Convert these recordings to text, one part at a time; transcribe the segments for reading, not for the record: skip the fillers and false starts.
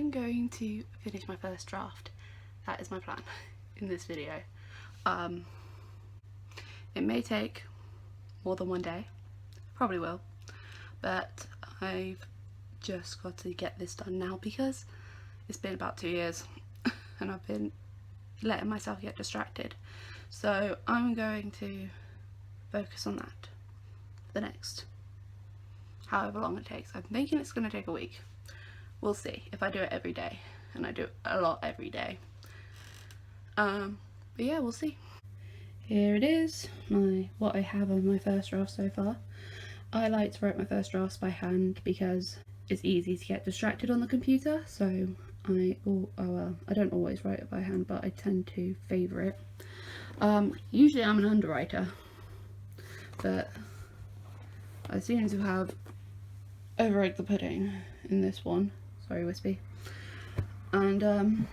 I'm going to finish my first draft. That is my plan in this video. It may take more than one day, probably will, but I've just got to get this done now because it's been about 2 years and I've been letting myself get distracted. So I'm going to focus on that for the next however long it takes. I'm thinking it's going to take a week. We'll see if I do it every day, and I do it a lot every day. But yeah, we'll see. Here it is, what I have on my first draft so far. I like to write my first drafts by hand because it's easy to get distracted on the computer, so I don't always write it by hand, but I tend to favour it. Usually I'm an underwriter, but I seem to have over-egged the pudding in this one. Sorry, Wispy. And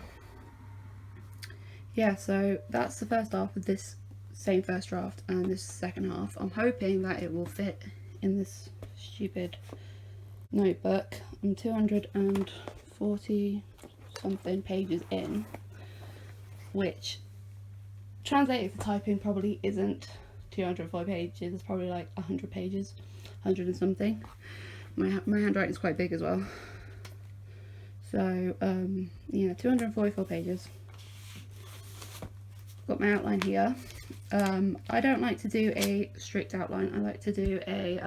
yeah, so that's the first half of this same first draft, and this second half I'm hoping that it will fit in this stupid notebook. I'm 240 something pages in, which translated for typing probably isn't 240 pages, it's probably like 100 pages, 100 and something. My handwriting's quite big as well. So yeah, 244 pages. Got my outline here. I don't like to do a strict outline. I like to do a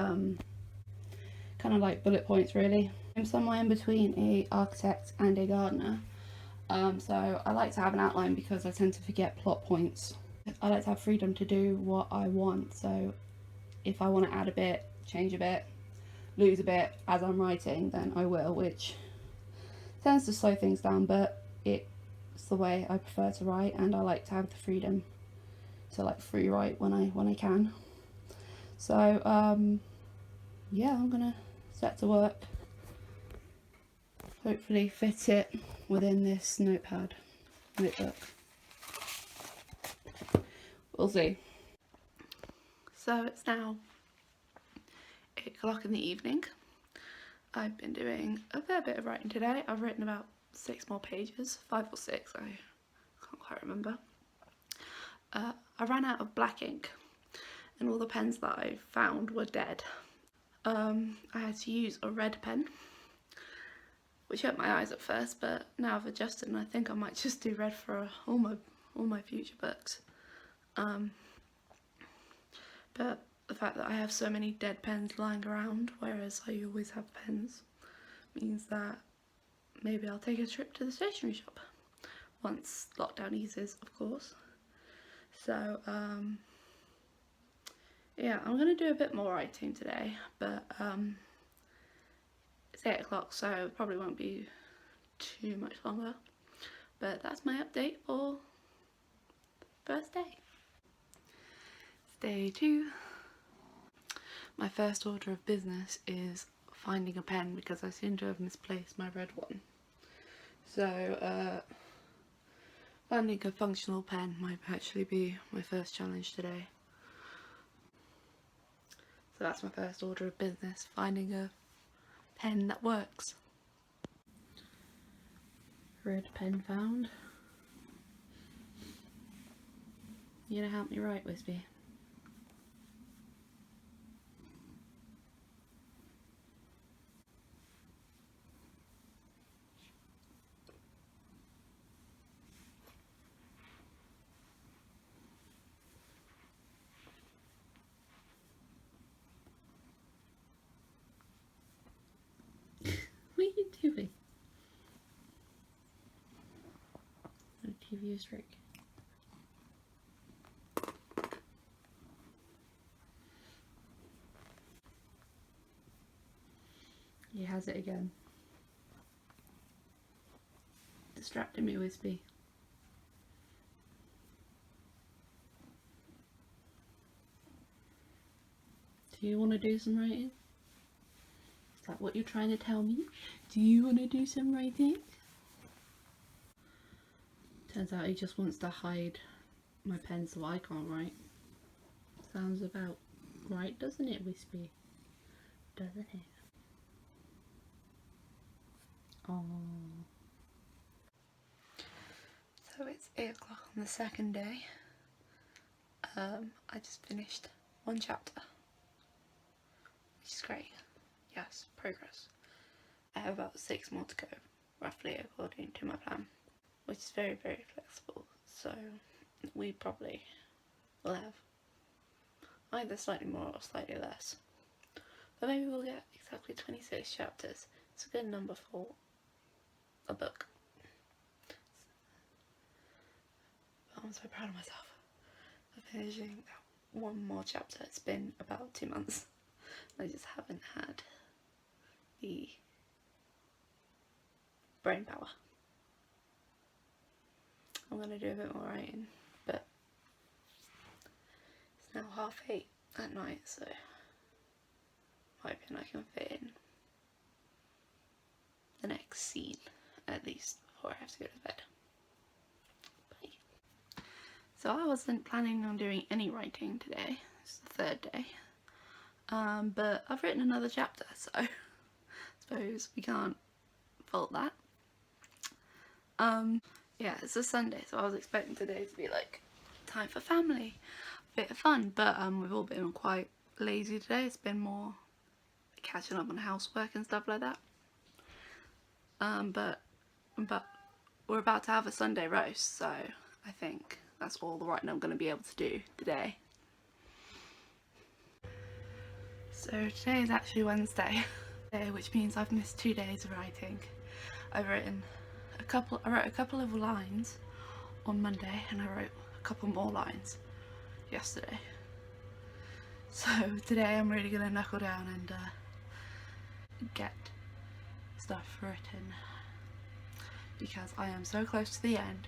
kind of like bullet points, really. I'm somewhere in between a architect and a gardener. So I like to have an outline because I tend to forget plot points. I like to have freedom to do what I want. So if I want to add a bit, change a bit, lose a bit as I'm writing, then I will, which tends to slow things down, but it's the way I prefer to write, and I like to have the freedom to like free write when I can. So yeah, I'm gonna set to work, hopefully fit it within this notebook. We'll see. So it's now 8 o'clock in the evening. I've been doing a fair bit of writing today. I've written about 6 more pages, 5 or 6, I can't quite remember. I ran out of black ink and all the pens that I found were dead. I had to use a red pen, which hurt my eyes at first, but now I've adjusted and I think I might just do red for all my future books. But the fact that I have so many dead pens lying around, whereas I always have pens, means that maybe I'll take a trip to the stationery shop once lockdown eases, of course. So yeah, I'm gonna do a bit more writing today, but it's 8 o'clock, so it probably won't be too much longer. But that's my update for first day. It's day 2. My first order of business is finding a pen because I seem to have misplaced my red one. So finding a functional pen might actually be my first challenge today. So that's my first order of business, finding a pen that works. Red pen found. You gonna help me write, Wispy? What are you doing? I'll give you a stroke. He has it again. Distracting me, Wispy. Do you want to do some writing? Is that what you're trying to tell me? Do you want to do some writing? Turns out he just wants to hide my pen so I can't write. Sounds about right, doesn't it, Wispy? Doesn't it? Oh. 8 o'clock on the second day. I just finished one chapter, which is great. Yes, progress. I have about 6 more to go, roughly according to my plan, which is very, very flexible, so we probably will have either slightly more or slightly less. But maybe we'll get exactly 26 chapters. It's a good number for a book. I'm so proud of myself for finishing one more chapter. It's been about 2 months. I just haven't had the brain power. I'm going to do a bit more writing, but it's now 8:30 at night, so I'm hoping I can fit in the next scene at least before I have to go to bed. Bye. So I wasn't planning on doing any writing today. It's the 3rd day. But I've written another chapter, so I suppose we can't fault that. Yeah, it's a Sunday, so I was expecting today to be like time for family, a bit of fun, but we've all been quite lazy today. It's been more catching up on housework and stuff like that. But we're about to have a Sunday roast, so I think that's all the writing I'm going to be able to do today. So today is actually Wednesday, which means I've missed 2 days of writing. I wrote a couple of lines on Monday, and I wrote a couple more lines yesterday. So today I'm really gonna knuckle down and get stuff written, because I am so close to the end.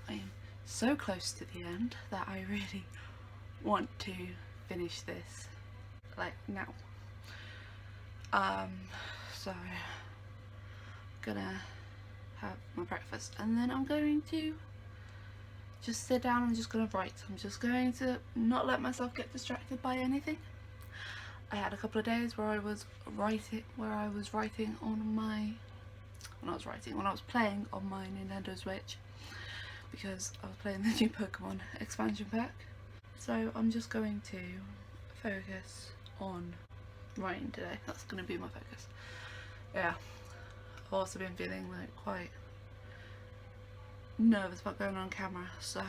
I am so close to the end that I really want to finish this like now. So I'm gonna have my breakfast and then I'm going to just sit down and just gonna write. I'm just going to not let myself get distracted by anything. I had a couple of days where I was writing on my when I was playing on my Nintendo Switch, because I was playing the new Pokemon expansion pack. So I'm just going to focus on writing today. That's going to be my focus. Yeah, I've also been feeling like quite nervous about going on camera, so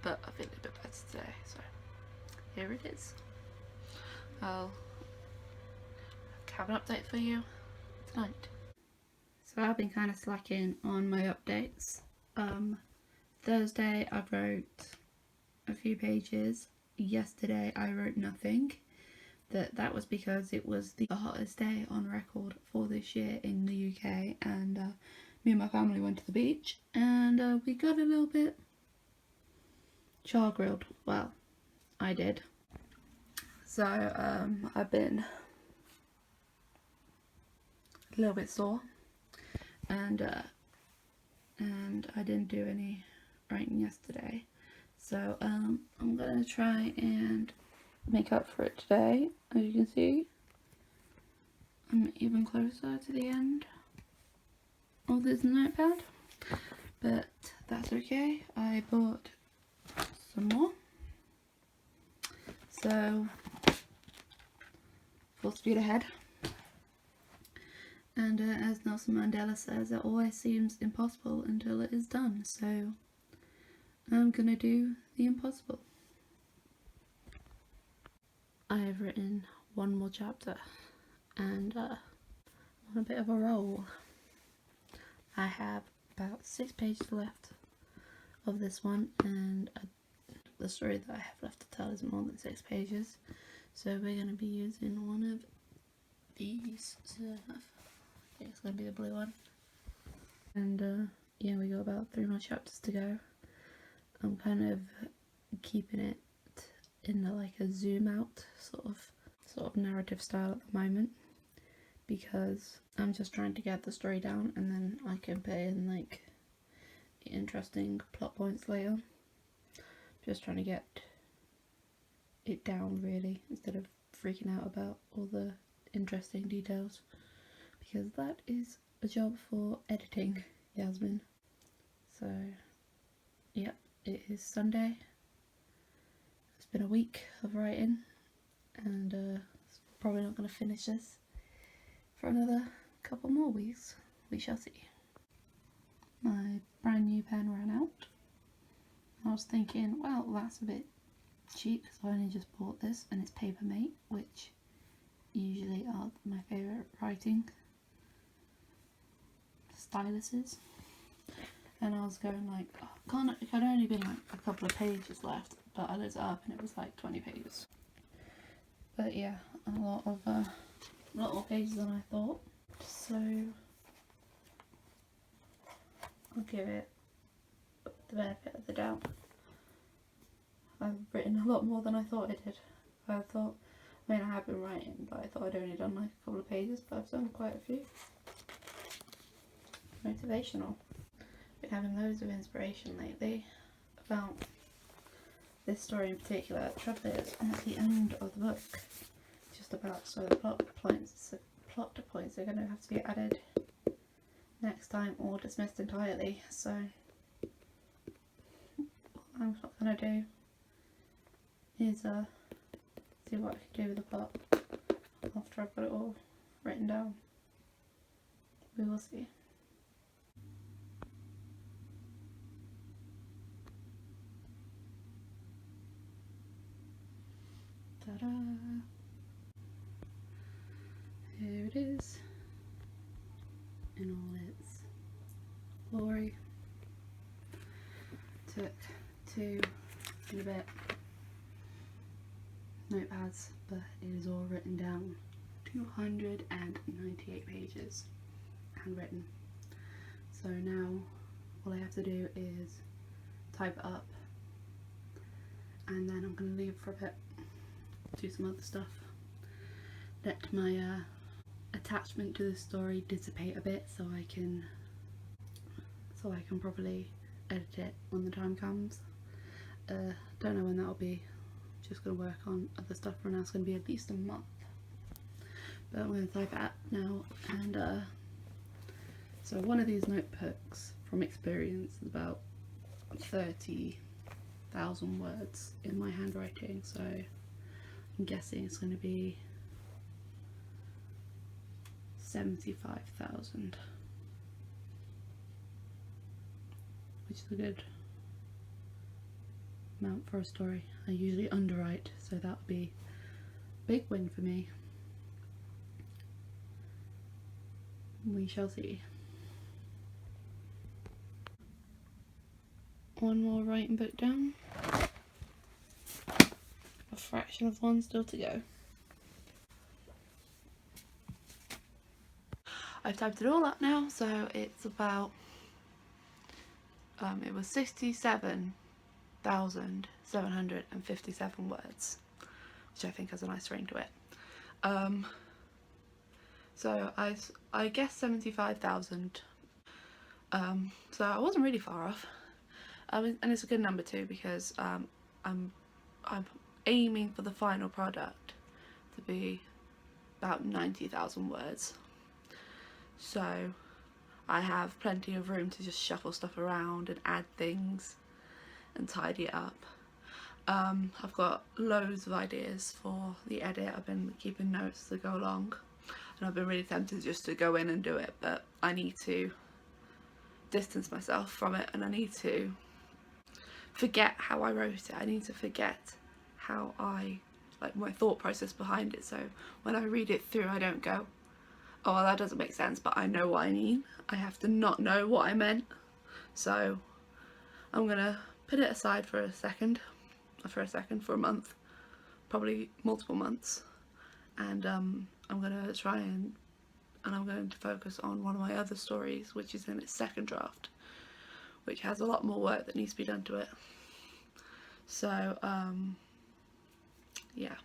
but I feel a bit better today, so here it is. I'll have an update for you tonight. So I've been kind of slacking on my updates. Thursday I wrote a few pages. Yesterday I wrote nothing. That was because it was the hottest day on record for this year in the UK, and me and my family went to the beach and we got a little bit char grilled. Well, I did. So I've been a little bit sore, and I didn't do any writing yesterday, so I'm gonna try and make up for it today. As you can see, I'm even closer to the end of this notepad, but that's okay. I bought some more, so full speed ahead. And as Nelson Mandela says, it always seems impossible until it is done, so I'm gonna do the impossible. I have written one more chapter and on a bit of a roll. I have about 6 pages left of this one, and the story that I have left to tell is more than 6 pages, so we're going to be using one of these. I think it's going to be the blue one, and yeah, we got about 3 more chapters to go. I'm kind of keeping it in like a zoom out sort of narrative style at the moment, because I'm just trying to get the story down and then I can put in like interesting plot points later. Just trying to get it down really, instead of freaking out about all the interesting details, because that is a job for editing, Yasmin. So Yep, it is Sunday. It's been a week of writing, and probably not going to finish this for another couple more weeks. We shall see. My brand new pen ran out. I was thinking, well, that's a bit cheap because I only just bought this and it's Papermate, which usually are my favourite writing styluses. And I was going like, oh, it had only been like a couple of pages left, but I looked it up and it was like 20 pages. But yeah, a lot more pages than I thought. So I'll give it the benefit of the doubt. I've written a lot more than I thought I did. I mean, I have been writing, but I thought I'd only done like a couple of pages, but I've done quite a few. Motivational. Been having loads of inspiration lately about this story in particular. The trouble is, at the end of the book, just about, so the plot points are going to have to be added next time or dismissed entirely. So what I'm going to do is see what I can do with the plot after I've got it all written down. We will see. Ta-da! Here it is in all its glory. Took 2 and a bit notepads, but it is all written down. 298 pages handwritten. So now all I have to do is type it up, and then I'm going to leave it for a bit, do some other stuff, let my attachment to the story dissipate a bit so I can properly edit it when the time comes. Don't know when that'll be. Just going to work on other stuff for now. It's going to be at least a month, but I'm going to type it out now. And so one of these notebooks, from experience, is about 30,000 words in my handwriting, so I'm guessing it's going to be 75,000, which is a good amount for a story. I usually underwrite, so that would be a big win for me. We shall see. One more writing book down. A fraction of one still to go. I've typed it all up now, so it's about it was 67,757 words, which I think has a nice ring to it. So I guess 75,000. So I wasn't really far off. And it's a good number too, because I'm aiming for the final product to be about 90,000 words. So I have plenty of room to just shuffle stuff around and add things and tidy it up. I've got loads of ideas for the edit. I've been keeping notes to go along, and I've been really tempted just to go in and do it, but I need to distance myself from it, and I need to forget how I wrote it. I need to forget how my thought process behind it, so when I read it through I don't go, oh well, that doesn't make sense, but I know what I mean. I have to not know what I meant. So I'm gonna put it aside for a month, probably multiple months, and I'm gonna try and I'm going to focus on one of my other stories, which is in its second draft, which has a lot more work that needs to be done to it. So yeah.